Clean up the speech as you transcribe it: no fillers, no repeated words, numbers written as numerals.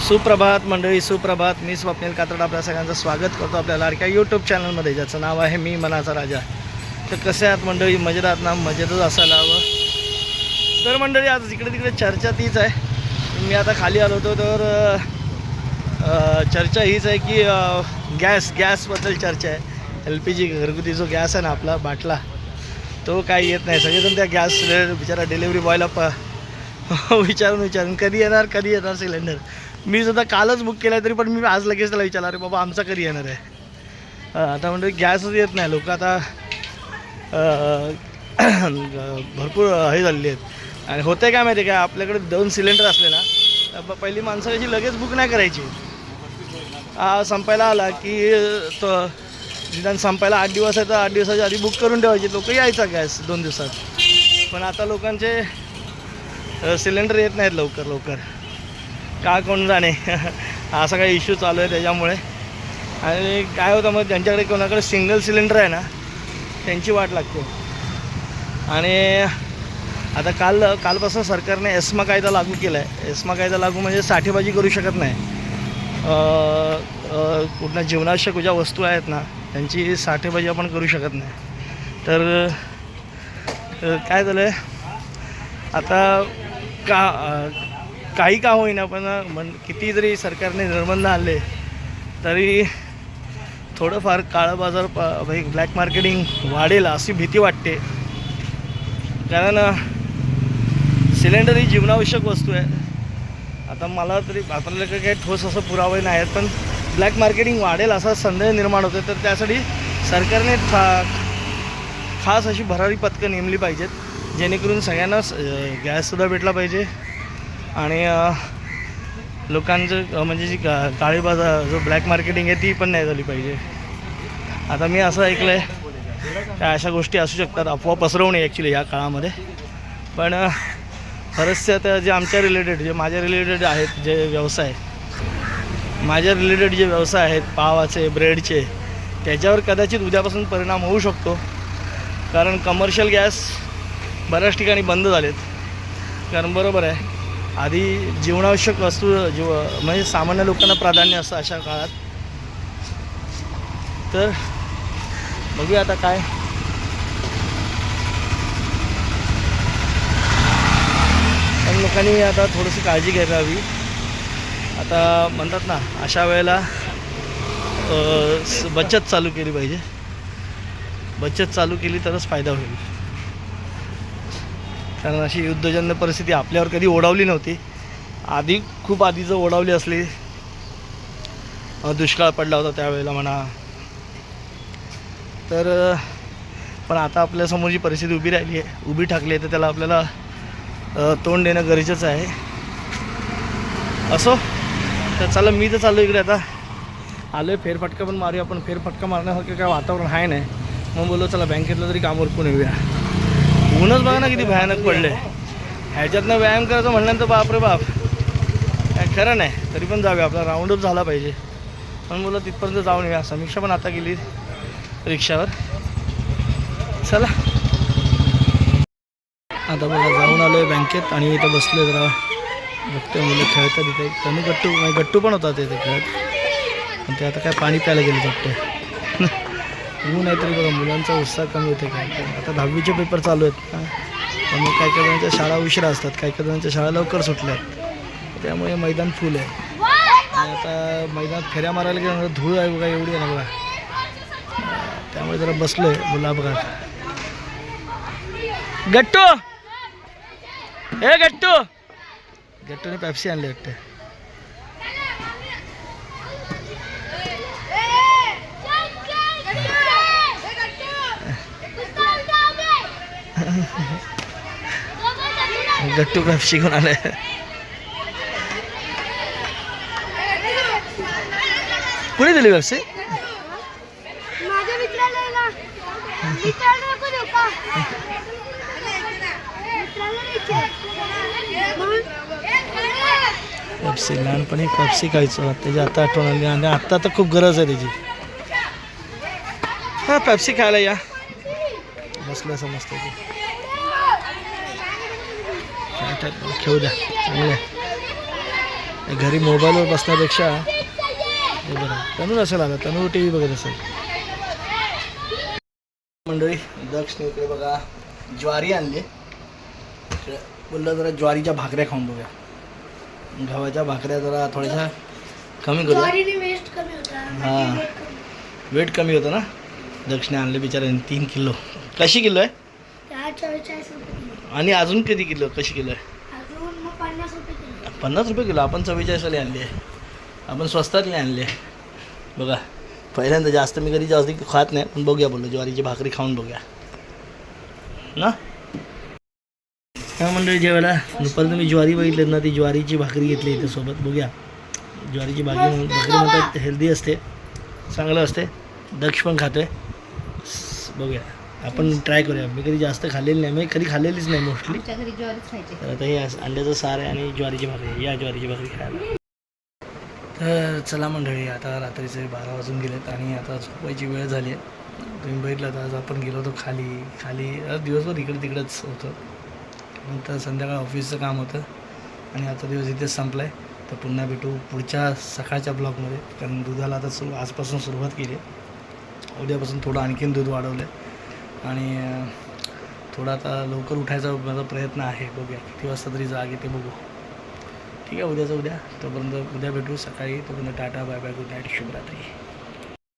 सुप्रभात मंडळी, सुप्रभात. मी स्वप्नील कात्रड आपल्या सगळ्यांचं स्वागत करतो आपल्या लाडक्या यूट्यूब चॅनलमध्ये, ज्याचं नाव आहे मी मनाचा राजा. तर कसे आहात मंडळी? मजेत आहात ना? मजेतच असायला हवं. तर मंडळी, आता जिकडे तिकडे चर्चा तीच आहे. मी आता खाली आलो होतो तर चर्चा हीच आहे की गॅसबद्दल चर्चा आहे. LPG घरगुती जो गॅस आहे ना आपला बाटला, तो काही येत नाही. सगळेजण त्या गॅस बिचारा डिलेवरी बॉयला विचारून कधी येणार सिलेंडर. मी सुद्धा कालच बुक केला आहे, तरी पण मी आज लगेच त्याला विचारला, अरे बाबा आमचा कधी येणार आहे. आता म्हणजे गॅसच येत नाही. लोक आता भरपूर हे झालेली आहेत. आणि होते काय माहिती आहे का, आपल्याकडे 2 सिलेंडर असले ना तर पहिली माणसं कशी लगेच बुक नाही करायची. संपायला आला की तो निदान संपायला 8 दिवस आहे तर 8 दिवसाच्या आधी बुक करून ठेवायचे. लोक यायचा गॅस 2 दिवसात. पण आता लोकांचे सिलेंडर येत नाहीत लवकर. का कोण जाणे. असा काही इश्यू चालू आहे त्याच्यामुळे. आणि काय होतं मग, ज्यांच्याकडे कोणाकडे सिंगल सिलेंडर आहे ना त्यांची वाट लागते. आणि आता कालपासून सरकारने एस्मा कायदा लागू केला आहे. एस्मा कायदा लागू म्हणजे साठेबाजी करू शकत नाही. कुठल्या जीवनावश्यक ज्या वस्तू आहेत ना त्यांची साठेबाजी आपण करू शकत नाही. तर काय झालं आहे आता, काही का होईना पण किती जरी सरकारने निर्बंध आणले तरी थोडंफार काळा बाजार ब्लॅक मार्केटिंग वाढेल अशी भीती वाटते. कारण सिलेंडर ही जीवनावश्यक वस्तू आहे. आता मला तरी आपल्याकडे काही ठोस असं पुरावे नाही आहेत, पण ब्लॅक मार्केटिंग वाढेल असा संदेह निर्माण होतो. तर त्यासाठी सरकारने खास अशी भरारी पथकं नेमली पाहिजेत, जेणेकरून सगळ्यांना गॅससुद्धा भेटला पाहिजे आणि लोकांचं म्हणजे जी काळी बाजार जो ब्लॅक मार्केटिंग आहे ती पण नाही झाली पाहिजे. आता मी असं ऐकलं आहे त्या अशा गोष्टी असू शकतात, अफवा पसरवणे ॲक्च्युली या काळामध्ये. पण बरेचसे आता जे आमच्या रिलेटेड माझ्या रिलेटेड आहेत जे व्यवसाय आहेत पावाचे, ब्रेडचे, त्याच्यावर कदाचित उद्यापासून परिणाम होऊ शकतो. कारण कमर्शियल गॅस बऱ्याच ठिकाणी बंद झालेत. कारण बरोबर आहे, आधी जीवनावश्यक वस्तू म्हणजे सामान्य लोकांना प्राधान्य असतं अशा काळात. तर बघूया आता काय. पण लोकांनी आता थोडीशी काळजी घ्यायला हवी. आता म्हणतात ना, अशा वेळेला बचत चालू केली पाहिजे. बचत चालू केली तरच फायदा होईल. कारण अशी युद्धजन्य परिस्थिती आपल्यावर कधी ओढावली नव्हती. खूप आधी जर ओढावली असली, दुष्काळ पडला होता त्यावेळेला म्हणा, तर पण आता आपल्यासमोर जी परिस्थिती उभी ठाकली आहे तर त्याला आपल्याला तोंड देणं गरजेचं आहे. असो, तर चला, मी तर चाललो इकडे. आता आलो आहे, फेरफटका पण मारूया. आपण फेरफटका मारण्यासारखं काय वातावरण आहे नाही. मग बोललो चला बँकेतलं तरी काम उरकून येऊया. ऊनच बघा ना किती भयानक पडले. ह्याच्यातनं व्यायाम करायचं म्हणल्यानंतर बापरे बाप, काय खरं नाही. तरी पण जाऊया, आपला राऊंडअप झाला पाहिजे. पण बोललो तिथपर्यंत जाऊन येऊया. समीक्षा पण आता गेली रिक्षावर. चला, आता मला जाऊन आलो आहे बँकेत आणि इथं बसलो जरा बघतोय मुलं खेळतात इथे. गट्टू पण होता तिथे खेळत. पण ते आता काय पाणी प्यायला गेले वाटतं. ऊन आहे तरी बघा मुलांचा उत्साह कमी होते. काय आता 10वीचे पेपर चालू आहेत ना, त्यामुळे काही जणांच्या शाळा उशिरा असतात, काही जणांच्या शाळा लवकर सुटल्या आहेत. त्यामुळे मैदान फुल आहे. आणि आता मैदानात फेऱ्या मारायला गेल्यानंतर धूळ आहे बघा, एवढी आहे ना बघा. त्यामुळे जरा बसलो आहे. बोला बघा, गट्टूने पेप्सी आणली वाटतं. गट्टू पेप्सी घेऊन आले. कुणी दिली पेप्सी? पेप्सी लहानपणी पेप्सी खायचो, त्याची आता आठवण आली. आणि आत्ता तर खूप गरज आहे त्याची. हां, पेप्सी खायला या. बसलं समजतं की खेळू द्या, चांगलं आहे. घरी मोबाईलवर बसण्यापेक्षा हे बरं. तनू असेल आता, तनू टी व्ही बघत असेल. मंडळी दक्षने इकडे बघा ज्वारी आणली. बोललं जरा ज्वारीच्या भाकऱ्या खाऊन बघूया. गव्हाच्या भाकऱ्या जरा थोड्याशा कमी करूया. हां वेट कमी होतं ना. दक्षने आणले बिचाऱ्याने 3 किलो. कशी किलो आहे? 44 रुपये. आणि अजून किती किलो कशी किलो आहे? 50 रुपये किलो. आपण 44 वाली आणली आहे. आपण स्वस्तातली आणली आहे बघा. पहिल्यांदा जास्त मी कधी जास्त खात नाही, पण बघूया बोललो ज्वारीची भाकरी खाऊन बघूया ना. मंडळी जेवायला दुपारनं मी ज्वारी बघितली ना, ती ज्वारीची भाकरी घेतली इथे सोबत. बघूया ज्वारीची भाकरी म्हणतात हेल्दी असते, चांगलं असते. दक्ष पण खातोय. बघूया आपण ट्राय करूया. मी कधी जास्त खाल्लेली नाही, मी कधी खाल्लेलीच नाही मोस्टली. तर आता हे अंड्याचं सार आहे आणि ज्वारीची भाकरी. या ज्वारीची भाकरी खायला. तर चला मंडळी आता रात्रीचे 12 वाजून गेलेत आणि आता झोपायची वेळ झाली आहे. तुम्ही बघितलं तर आज आपण गेलो होतो खाली दिवसभर इकडे तिकडेच होतं. नंतर संध्याकाळ ऑफिसचं काम होतं आणि आता दिवस इथेच संपला आहे. तर पुन्हा भेटू पुढच्या सकाळच्या ब्लॉगमध्ये. कारण दुधाला आता आजपासून सुरुवात केली आहे. उद्यापासून थोडं आणखीन दूध वाढवलं आहे आणि थोडा आता लवकर उठायचा माझा प्रयत्न आहे. बघूया किती वाजता तरी जाग येते बघू. ठीक आहे उद्याचं उद्या. तोपर्यंत उद्या भेटू सकाळी. तोपर्यंत tata bye bye good night शुभरात्री.